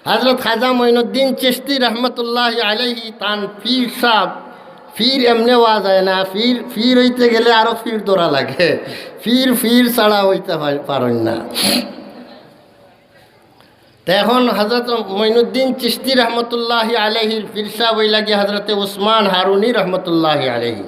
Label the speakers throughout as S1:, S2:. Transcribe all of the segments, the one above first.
S1: হজরত খাজা মঈনুদ্দিন চিশতি রহমতুল্লাহ আলাইহি তান পীর সাহ ফির এমনি হওয়া যায় না, ফির হইতে গেলে আরও ফির ধরা লাগে, ফির ছাড়া হইতে পারেন না। তো এখন হজরত মঈনুদ্দিন চিশতি রহমতুল্লাহ আলাইহির পীর সাহ ওই লাগে হজরতে উসমান হারুনি রহমতুল্লাহ আলাইহি।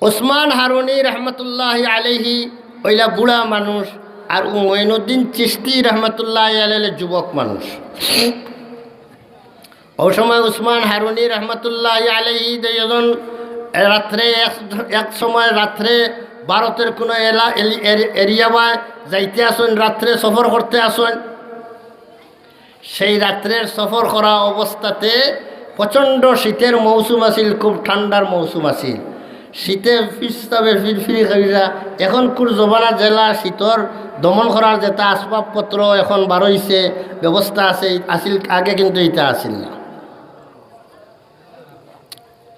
S1: উসমান হারুনি রহমতুল্লাহ আলাইহি ওইলা বুড়া মানুষ, আর মঈনুদ্দিন চিশতি রহমতুল্লাহ আলাইহি যুবক মানুষ। ওই সময় উসমান হারুনি রহমতুল্লাহ আলাইহি দুজন রাত্রে এক সময় রাত্রে ভারতের কোনো এরিয়া বা যাইতে আসেন, রাত্রে সফর করতে আসেন। সেই রাত্রের সফর করা অবস্থাতে প্রচণ্ড শীতের মৌসুম আছিল, খুব ঠান্ডার মৌসুম আছিল। শীতে ফিরস্তাবে ফিরফিরি খাইরা এখন কুর জবানা জেলা শীতর দমন করার যেটা আসবাবপত্র এখন বারোইছে ব্যবস্থা আছে আসিল, আগে কিন্তু এটা আসিল না।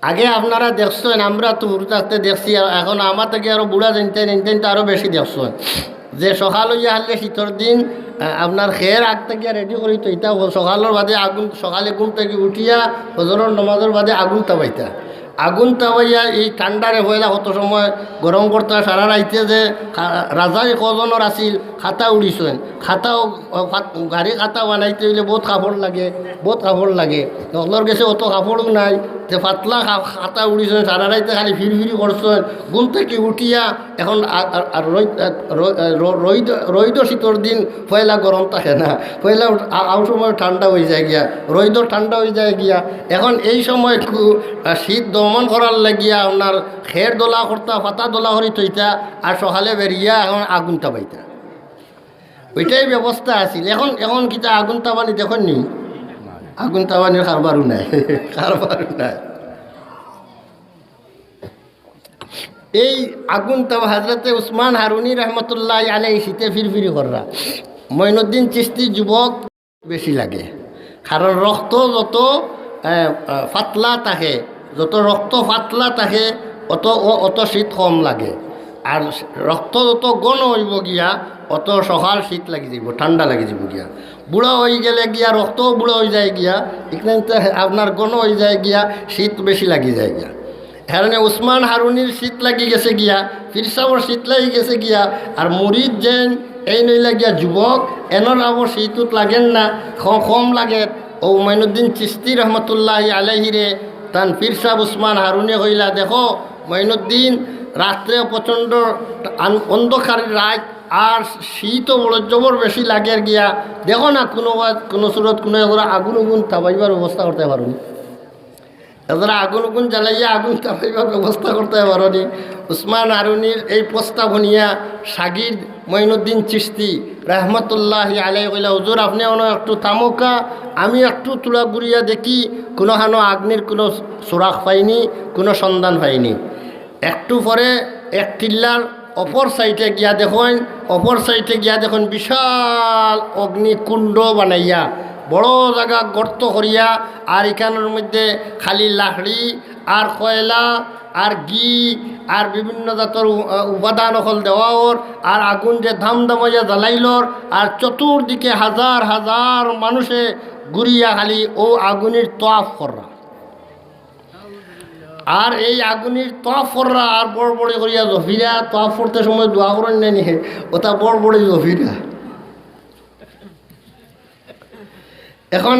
S1: আগে আপনারা দেখছেন, আমরা তো হুরতাতে দেখছি, এখন আমার থেকে আরও বুড়া জানতেন তো আরও বেশি দেখছেন যে সকাল হইয়া হারলে শীতর দিন আপনার খেয়ের আগ থেকে রেডি করি তো এটা সকালের বাদে আগুন, সকালে ঘুম থেকে উঠিয়া হজরের নমাজের বাদে আগুন তাবাইতা, আগুন তাবাইয়া এই ঠান্ডারে হইলা কত সময় গরম করতে সারা রাইতে যে রাজাই কজনের আসিল খাতা উড়িছেন, খাতাও গাড়ি খাতা বানাইতে হইলে বহুত কাপড় লাগে, তখন গেছে অত কাপড়ও নাই, যে পাতলা খাতা উড়িছেন সারা রাইতে খালি ফিরি করছেন। ঘুম থেকে উঠিয়া এখন রৈদ শীতর দিন পয়লা গরম থাকে না, পয়লা আউ সময় ঠান্ডা হয়ে যায় গিয়া, রৈদ ঠান্ডা হয়ে যায় গিয়া। এখন এই সময় শীত দমন করার লাগিয়া আপনার খের দোলা করতা, পাতা দোলা করি থইতা, আর সকালে বেরিয়া এখন আগুন তাবাইতা, ওইটাই ব্যবস্থা আছিল। এখন কিতা আগুন তাবানি দেখুন নি, আগুন তাবানির কারবারও নাই। এই আগুন তাবা হজরতে উসমান হারুনি রহমতুল্লাহ আলাইহি শীতে ফিরফিরি কররা, মঈনুদ্দিন চিশতি যুবক বেশি লাগে, কারণ রক্ত যত পাতলা থাকে, যত রক্ত পাতলা থাকে অত শীত কম লাগে, আর রক্ত যত ঘন হইব গিয়া অত সকাল শীত লাগি যাব, ঠান্ডা লাগি যাব গিয়া। বুড়া হয়ে গেলে গিয়া রক্তও বুড়ো হয়ে যায় গিয়া, এখানে আপনার ঘন হয়ে যায় গিয়া, শীত বেশি লাগি যায় গিয়া। কারণে উসমান হারুনির শীত লাগি গেছে গিয়া, পীর সাহেবের শীত লাগি গেছে গিয়া, আর মুরিদ যেন এই নইলা গিয়া যুবক এনর আবার শীতত লাগেন না, কম লাগে। ও মঈনুদ্দিন চিশতি রহমতুল্লাহ আলাইহিরে তান পীর সাহেব উসমান হারুনি কইলা, দেখো মঈনুদ্দিন রাত্রে প্রচণ্ড অন্ধকারের রাত, আর শীতও বড় জবর বেশি লাগে গিয়া, দেখো না কোনো সুরত কোনো আগুন তাবাইবার ব্যবস্থা করতে পারুনি, এরা আগুন জ্বালাইয়া আগুন তাবাইবার ব্যবস্থা করতে পারি। উসমান হারুনির এই প্রস্তাব নিয়া শাগির মঈনুদ্দিন চিশতি রহমতুল্লাহ আলাইহি কইলা, হুজুর আপনি একটু থামোকা, আমি একটু তুলা ঘুরিয়া দেখি, কোনোখানো আগ্নির কোনো সুরাখ পাইনি, কোনো সন্ধান পাইনি। একটু পরে এক টিল্লার অপর সাইডে গিয়া দেখুন বিশাল অগ্নিকুণ্ড বানাইয়া বড় জায়গা গর্ত করিয়া, আর এখানের মধ্যে খালি লাকড়ি আর কয়লা আর ঘি আর বিভিন্ন জাতের উপাদান অকল দেওয়ার, আর আগুন যে ধামধামাইয়া জ্বালাইলর, আর চতুর্দিকে হাজার হাজার মানুষে ঘুরিয়া খালি ও আগুনের তোয়াফ করা, আর এই আগুনের তোয়াফ করা, আর বড় করিয়া জফিরা তোয়াফ করতে সময় দোয়া করেন নেই, ওটা বড় জফিরা। এখন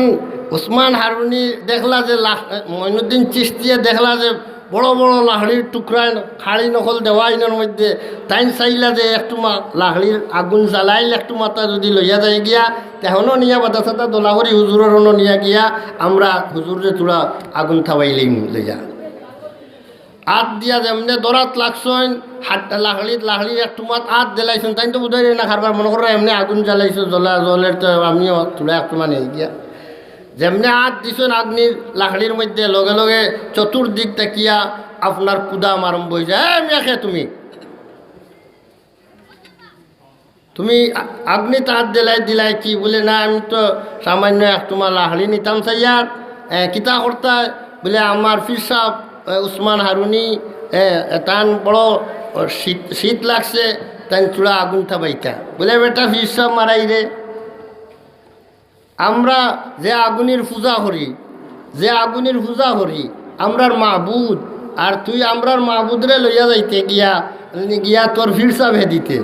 S1: উসমান হারুনি দেখলা যে মঈনুদ্দিন চিশতিয়া দেখলা যে বড় লাকড়ির টুকরায় খাড়ি নকল দেওয়া ইনের মধ্যে, তাই চাইলা যে একটু লাকড়ির আগুন জ্বালাইলে একটু মাথা যদি লইয়া যায় গিয়া, তেহনও নিয়া বাদা সাদা দোলা করি হুজুরেরও নিয়া গিয়া আমরা হুজুরে তোরা আগুন থাবাইলেই লইয়া হাত দিয়া যেমনি দরাত লাগছেন, হাত লাকড়ির একটু মাত হাত জ্বালাইছেন, তাই তো বুঝাই না খারবার মনে করো এমনি আগুন জ্বালাইছে, জলের তো আমিও তোলা একটু নিয়ে গিয়া যেমনি হাত দিছেন আগ্নির লাকড়ির মধ্যে, লগে লগে চতুর্দিক তাকিয়া আপনার কুদাম আরম্ভ হয়ে যায়, মেখে তুমি আগ্নিতে হাত দিলাই কি বলে, না আমি তো সামান্য একটু লাকড়ি নিতাম চাইয়ার কিতা করতা বলে, আমার পীর সাহেব উসমান হারুনি তান বড় শীত লাগছে, তাই চূড়া আগুন থাবাইতা বলে, বেটা পীর সাহেব মারাই রে, আমরা যে আগুনের পূজা করি, যে আগুনের পূজা করি আমরার মাহবুদ, আর তুই আমরার মাহবুদরে লইয়া যাইতে গিয়া গিয়া তোর ফিরসা দিতে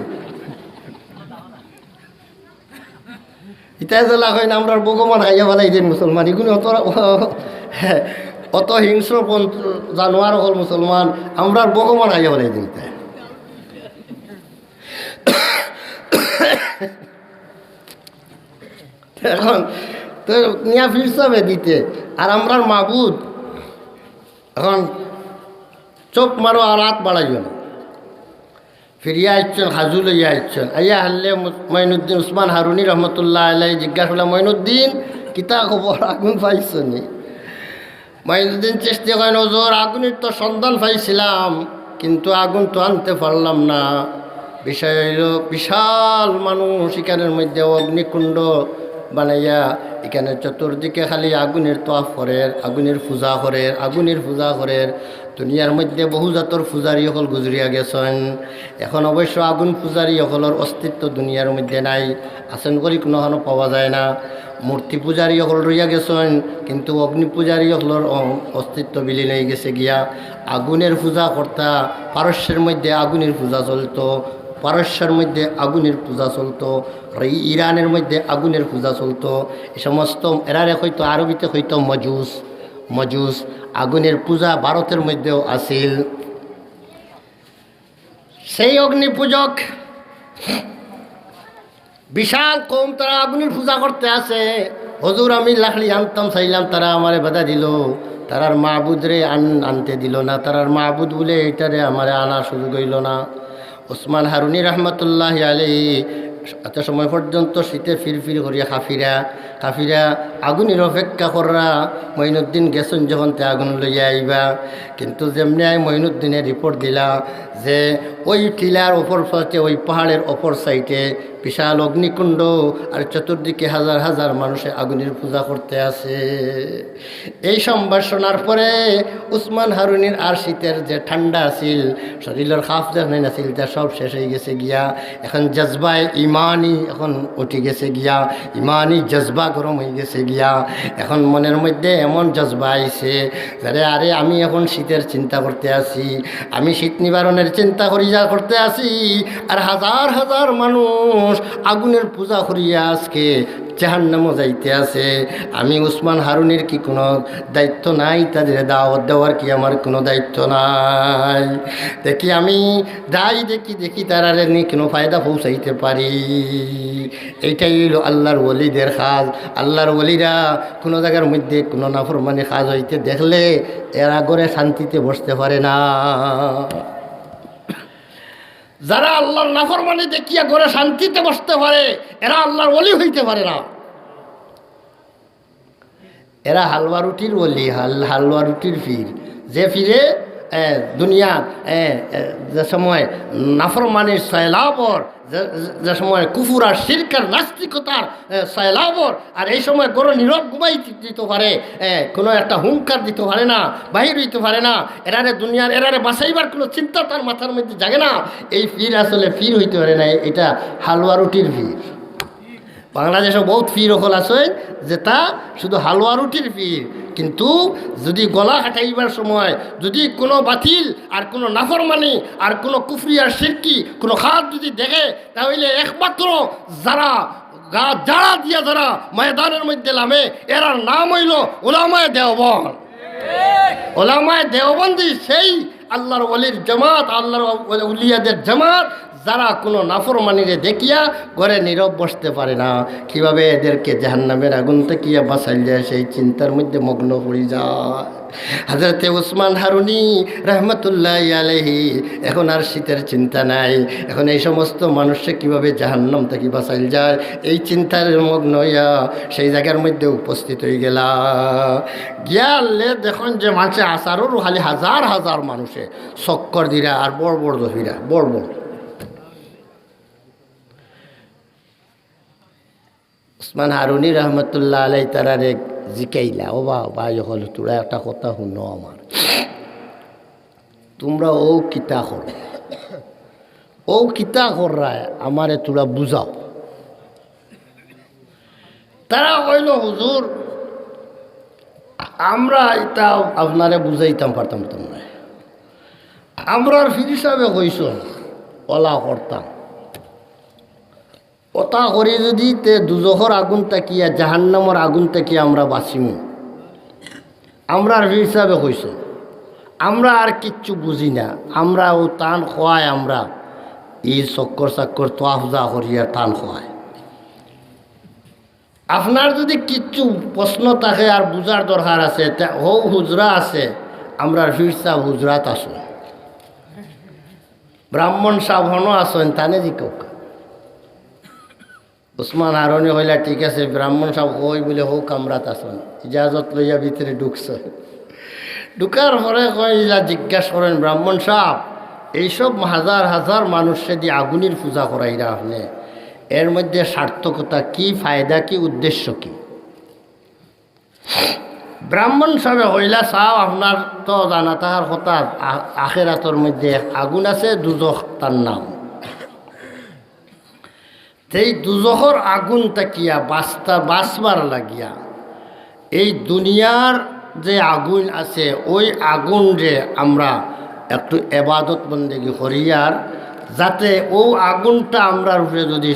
S1: ইতাই জ্বলা হয় না আমরার ভগবান খাইয়া ফেলাই দেন মুসলমান। এগুলো অত হিংস্র জানোয়ার হল মুসলমান, আমরার ভগবান খাইয়া ফেলাই দিন। এখন তো নিয়া ফিরসাবে দিতে, আর আমরার মাহবুদ এখন চোখ মারো আর রাত বাড়াইও না। ফিরিয়া আসছেন, হাজু লইয়া আসছেন, আইয়া হারলে মঈনুদ্দিন উসমান হারুনি রহমতুল্লাহ আলাই জিজ্ঞাসা করলাম, মঈনুদ্দিন কিতা খবর, আগুন পাইছ নি? মঈনুদ্দিন চেষ্টা করেন, ওজোর আগুনের তো সন্ধান পাইছিলাম কিন্তু আগুন তো আনতে পারলাম না। বিষয় হইল বিশাল মানুষ, এখানের মধ্যে অগ্নিকুণ্ড বানাইয়া এখানে চতুর্দিকে খালি আগুনের তোয়াফ করের, আগুনের পূজা করের, আগুনের পূজা করের। দুনিয়ার মধ্যে বহু জাতর পূজারী হল গুজরিয়া গেছেন। এখন অবশ্য আগুন পূজারী হলর অস্তিত্ব দুনিয়ার মধ্যে নাই, আছেন করি কোনোখানো পাওয়া যায় না। মূর্তি পূজারী হল রইয়া গেছেন, কিন্তু অগ্নি পূজারী হলর অস্তিত্ব বিলীন হয়ে গেছে গিয়া। আগুনের পূজা কর্তা, পারস্যের মধ্যে আগুনের পূজা চলতো, পারস্যের মধ্যে আগুনের পূজা চলতো, ইরানের মধ্যে আগুনের পূজা চলতো। এই সমস্ত এরারে হয়তো আরবিতে হয়তো মজুস, মজুস আগুনের পূজা ভারতের মধ্যেও আছিল। সেই অগ্নি পূজক বিশাল কম, তারা আগুনের পূজা করতে আছে। হজুর আমি লাখলি আনতাম চাইলাম, তারা আমারে বাধা দিল, তারার মাহবুদরে আনতে দিল না, তারার মাহবুদ বলে এটারে আমারে আনার সুযোগ হইল না। উসমান হারুনি রহমতুল্লাহ আলাই এত সময় পর্যন্ত শীতে ফিরফির করিয়া কাফিরা আগুনের অপেক্ষা কররা। মঈনুদ্দিন গেছেন যখন তে আগুন লইয়া আইবা, কিন্তু যেমনি মঈনুদ্দিনের রিপোর্ট দিলা যে ওই টিলার অপর সাইডে, ওই পাহাড়ের অপর সাইডে বিশাল অগ্নিকুণ্ড, আর চতুর্দিকে হাজার হাজার মানুষে আগুনের পূজা করতে আছে। এই সংবাদ শোনার পরে উসমান হারুনির আর শীতের যে ঠান্ডা আছিল, শরীরের খাফ যেখানে আছিল, তা সব শেষ হয়ে গেছে গিয়া। এখন জজবায় ইমানি এখন উঠে গেছে গিয়া, ইমানি জজবা গরম হয়ে গেছে গিয়া। এখন মনের মধ্যে এমন জজবা আইছে, আরে আমি এখন শীতের চিন্তা করতে আছি, আমি শীত নিবারণের চিন্তা করতে আছি, আর হাজার হাজার মানুষ আগুনের পূজা করিয়া আজকে জাহান্নামে যাইতে আছে। আমি উসমান হারুনির কি কোনো দায়িত্ব নাই? তাদের দাওয়াত দেওয়ার কি আমার কোনো দায়িত্ব নাই? দেখি আমি যাই দেখি তারা নি কোনো ফায়দা পৌঁছাইতে পারি। এইটাই হইল আল্লাহর ওলিদের কাজ। আল্লাহর ওলিরা কোনো জায়গার মধ্যে কোনো নাফরমানি কাজ হইতে দেখলে এরা করে শান্তিতে বসতে পারে না। যারা আল্লাহর নাফরমানি দেখিয়া ঘরে শান্তিতে বসতে পারে, এরা আল্লাহর ওলি হইতে পারে না। এরা হালুয়া রুটির ওলি, হালুয়া রুটির ফির, যে ফিরে দুনিয়া যে সময় নাফরমানির সয়লাবর, যে সময় কুফুর আর শিরকার নাস্তিকতার সয়লাবর, আর এই সময় গরো নীরব ঘুমাই দিতে পারে, কোনো একটা হুঙ্কার দিতে পারে না, বাহির হইতে পারে না, এরারে দুনিয়ার এরারে বাঁচাইবার কোনো চিন্তা তার মাথার মধ্যে জাগে না। এই ফির আসলে ফির হইতে পারে না, এটা হালুয়া রুটির ফির। বাংলাদেশে বহুত ফির হল আছে যে তা শুধু হালুয়া রুটির ফির, কিন্তু যদি গলা কাটাইবার সময় যদি কোনো বাতিল আর কোনো নাফরমানি আর কোনো কুফরি আর শিরকি কোনো খাত যদি দেখে, তাহলে একমাত্র যারা যারা দিয়া যারা ময়দানের মধ্যে নামে, এরার নাম হইল ওলামায়ে দেওবন্দ। ওলামায়ে দেওবন্দি সেই আল্লাহর ওলির জামাত, আল্লাহর উলিয়াদের জামাত, যারা কোনো নাফরমানিরে দেখিয়া ঘরে নীরব বসতে পারে না। কিভাবে এদেরকে জাহান্নামের আগুন থেকে বাঁচাইল যায় সেই চিন্তার মধ্যে মগ্ন হয়ে যায়। হযরতে উসমান হারুনি রহমতুল্লাহ আলাইহি এখন আর শীতের চিন্তা নাই, এখন এই সমস্ত মানুষকে কিভাবে জাহান্নাম থেকে বাঁচাইল যায় এই চিন্তার মগ্ন হইয়া সেই জায়গার মধ্যে উপস্থিত হয়ে গেলা। গিয়ালে দেখুন যে মানুষে আসারও খালি হাজার হাজার মানুষে চক্কর দিরা আর বড় বড় জহিরা বড় বড়। উসমান হারুনি রহমতুল্লাহ আলাই তারারে জিকাইলা, ও বা যখন তোরা একটা কথা শুনো, আমার তোমরা ও কিতা করো, ও কিতা কররা আমারে তোরা বুঝাও। তারা কইল হুজুর আমরা এটা আপনারে বুঝাইতাম পারতাম না, আমরা ফির হিসাবে কইস ওলা করতাম, ওটা করি যদি তে দুজখর আগুন তাকিয়া জাহান্নামর আগুন তাকিয়া আমরা বাঁচিমু। আমরা আর ফির হিসাবে কইস আমরা আর কিচ্ছু বুঝি না, আমরা ও টান খোয়ায়, আমরা এই চক্কর চাক্কর তোয়াফজা করিয়া টান খোয়ায়। আপনার যদি কিচ্ছু প্রশ্ন থাকে আর বুঝার দরকার আছে, হো হুজরা আছে, আমরা ফির সাহ হুজরাত আসো, ব্রাহ্মণ সাহ হনো আসেন তানে জিকক। উসমান হারুনি হইলা ঠিক আছে, ব্রাহ্মণ সাহ হই বলে হোক আমরাত আসেন, ইজাজত লইয়া ভিতরে ঢুকছে। ঢুকার পরে কইলা জিজ্ঞাসা করেন ব্রাহ্মণ সাহ, এইসব হাজার হাজার মানুষে দিয়ে আগুনের পূজা করাইরা আপনি, এর মধ্যে সার্থকতা কি, ফায়দা কি, উদ্দেশ্য কি? ব্রাহ্মণ সাহেব হইলা চাও আপনার তো জানা তাহার কথা, আখেরাতর মধ্যে আগুন আছে, দুজখ তার নাম। সেই দুজখর আগুন তাকিয়া বাঁচবার লাগিয়া এই দুনিয়ার যে আগুন আছে, ওই আগুন যে আমরা একটু এবাদত বন্দেগি করিয়ার, যাতে ও আগুনটা আমরা উপরে যদি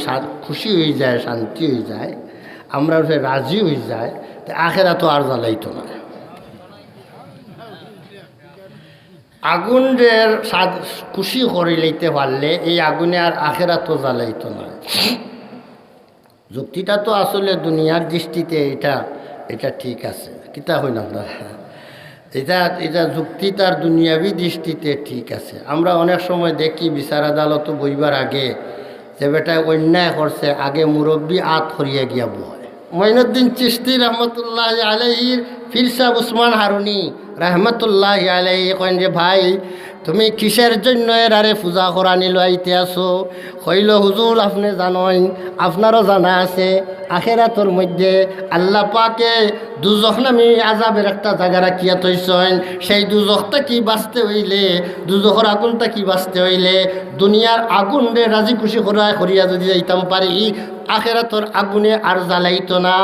S1: খুশি হয়ে যায়, শান্তি হয়ে যায়, আমরা উপরে রাজি হয়ে যায়, তো আখেরা তো আর জ্বালাইতো না। আগুনের খুশি করে লইতে পারলে এই আগুনে আর আখেরা তো জ্বালাইতো না। যুক্তিটা তো আসলে দুনিয়ার দৃষ্টিতে এটা ঠিক আছে, কিতা হই না আপনার, এটা যুক্তি তার দুনিয়াবী দৃষ্টিতে ঠিক আছে। আমরা অনেক সময় দেখি বিচার আদালত বইবার আগে যে বেটায় অন্যায় করছে, আগে মুরব্বী আত করিয়া গিয়া বয়। মঈনুদ্দিন চিশতি রহমতুল্লাহ আলাইহির পীর সাহেব উসমান হারুনি রহমতুল্লাহ আলাইহি কইন যে ভাই তুমি কিসের জন্য এরারে পূজা করানি লইতে আসো? কইল হুজুর আপনি জানেন, আপনারও জানা আছে, আখেরাতর মধ্যে আল্লাহ পাকে দুজখ নামি আজাবের একটা জায়গা রাখিয়া থইছেন। সেই দুজখটা কি বাঁচতে হইলে, দুজখর আগুনটা কি বাঁচতে হইলে, দুনিয়ার আগুন রে রাজি খুশি করিয়া যদি যাইতাম পারি, আখেরাতর আগুনে আর জ্বালাইতো না।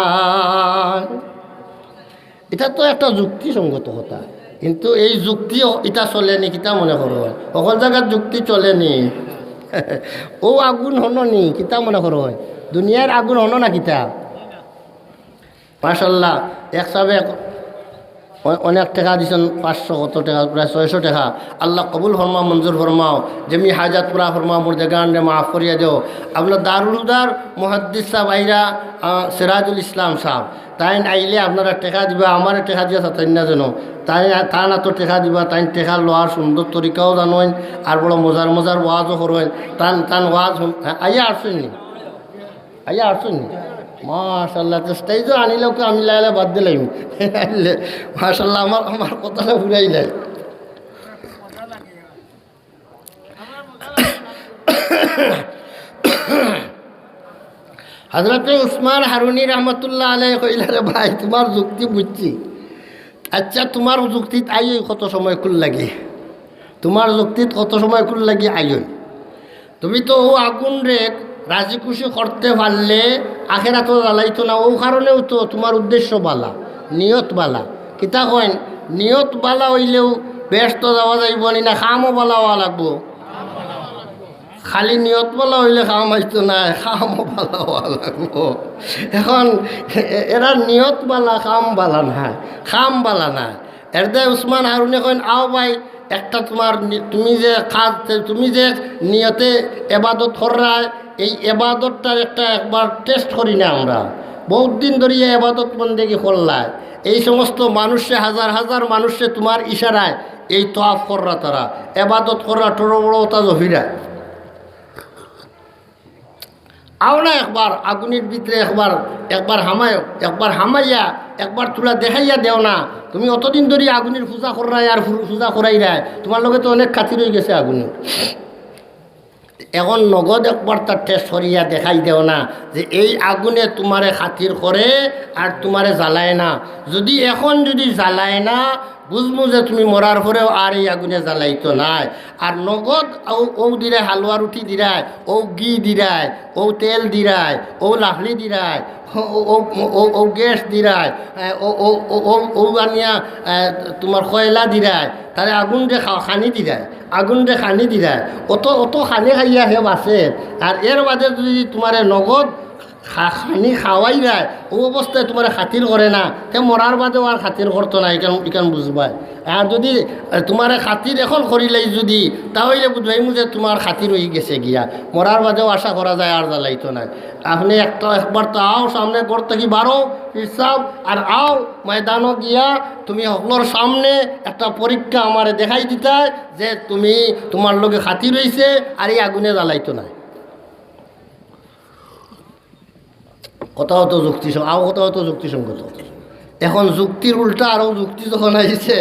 S1: এটা তো একটা যুক্তিসঙ্গত কথা, কিন্তু এই যুক্তি এটা চলেনি, কিতা মনে করো সকল জায়গার যুক্তি চলেনি। ও আগুন হনো নি, কিতা মনে করো দুনিয়ার আগুন হনো না কিতা? মাশাল্লাহ, এক সাবে অনেক টাকা দিছেন, 500 কত টাকা, প্রায় 600 টাকা। আল্লাহ কবুল ফরমাও, মঞ্জুর ফরমাও, যেমি হাজাত পুরা ফরমাও, মোর জায়গানে মাফ করিয়া দেও। আপনার দারুল হুদার মুহাদ্দিস সাহেব আইরা, সিরাজুল ইসলাম সাহেব, তাই আইলে আপনারা টেকা দিবা, আমার টেকা দিয়া তাই না যেন, তাই তার না তো টেকা দিবা, তাই টেকা লওয়ার সুন্দর তরিকাও জানোয়েন, আর বড় মজার মজার ওয়াজও করেন। টান ওয়াজ আইয়া আসছেন, আইয়া আসছেন মাশাল্লাহ। তো স্টেজও আনিলেও আমি লাইলে বাদ দিলাম, মাশাল্লাহ আমার কথাটা ঘুরাইলাই। হযরত উসমান হারুনি রহমতুল্লাহ আলাইহি কইলা রে ভাই তোমার যুক্তি বুঝছি, আচ্ছা তোমার যুক্তিত আইই কত সময় কুল লাগে, তোমার যুক্তিত কত সময় কুল লাগে আইই, তুমি তো ও আগুন রে রাজি খুশি করতে পারলে আখেরা তো জ্বালাইতো না। ও কারণেও তো তোমার উদ্দেশ্য বালা, নিয়ত বালা। কিতা কইন, নিয়ত বালা হইলেও বেশ তো যাওয়া যাইব না, খামও বালা হওয়া লাগবো। খালি নিয়ত বালা হইলে খাম আসতো না, খামও বালা হওয়া লাগবো। এখন এরা নিয়ত বালা খাম বালা না, খাম বালা না। এর দেয় উসমান হারুনি কইন আও ভাই একটা তোমার তুমি যে নিয়তে এবাদত করা, এই এবাদতটার একবার টেস্ট করি না আমরা। বহুত দিন ধরিয়া এবাদত বন্দেগি করলায়, এই সমস্ত মানুষে হাজার হাজার মানুষে তোমার ইশারায় এই তোয়াফ কররা, তারা এবাদত কররা, টোড়ো বড়ো তা জহিরা আও না একবার আগুনের ভিতরে একবার হামাইয়া একবার তোলা দেখাইয়া দেও না। তুমি অতদিন ধরে আগুনের পূজা করাই আর পূজা করাই রায়, তোমার লগে তো অনেক খাতির হয়ে গেছে আগুনের। এখন নগদ একবার তার টেস্ট করিয়া দেখাই দেও না যে এই আগুনে তোমারে খাতির করে আর তোমারে জ্বালায় না। যদি এখন যদি জ্বালায় না, বুঝবো যে তুমি মরার পরেও আর এই আগুনে জ্বালাইতো নাই। আর নগদ ও দিরায় হালুয়া রুটি দিরায়, ও ঘি দিরায়, ও তেল দিরায়, ও লাফলি দিরায়, ও গ্যাস দিরায়, ও আনিয়া তোমার কয়লা দিরায়, তারে আগুন যে খানি দিরায়, আগুন যে খানি দিরায়, অত খানি খাইয়া হে বাসে। আর এর বাদে যদি তোমার নগদ খানি খাওয়াই যায়, ও অবস্থায় তোমার খাতির করে না, তে মরার বাদেও আর খাতির করতো না। এখান বুঝবাই। আর যদি তোমার খাতির এখন করিলেই যদি, তাহলে বুঝবাইমু যে তোমার খাতির হয়ে গেছে গিয়া, মরার বাদেও আশা করা যায় আর জ্বালাইতো না। আপনি একবার তো আও সামনে ঘর থেকে বারো হিসাব, আর আও ময়দানও গিয়া তুমি সকলের সামনে একটা পরীক্ষা আমারে দেখাই দিতায় যে তুমি তোমার লগে খাতির হয়েছে আর এই আগুনে জ্বালাইতো না। কথা হতো যুক্তিসঙ্গত। এখন যুক্তির উল্টা আরও যুক্তি যখন আসছে,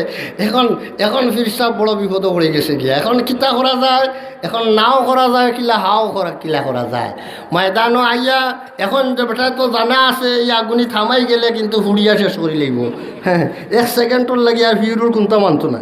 S1: এখন ফিরসাব বড় বিপদ পড়ে গেছে গিয়া। এখন কিতা করা যায়, এখন নাও করা যায় কিলা, হাও কিলা করা যায়। ময়দানও আইয়া এখন যে বেটা তো জানা আছে এই আগুনি থামাই গেলে কিন্তু হুড়িয়া শেষ করে লইব। হ্যাঁ, 1 সেকেন্ডর লাগিয়া ভিড়ুর কোনটা মানতো না।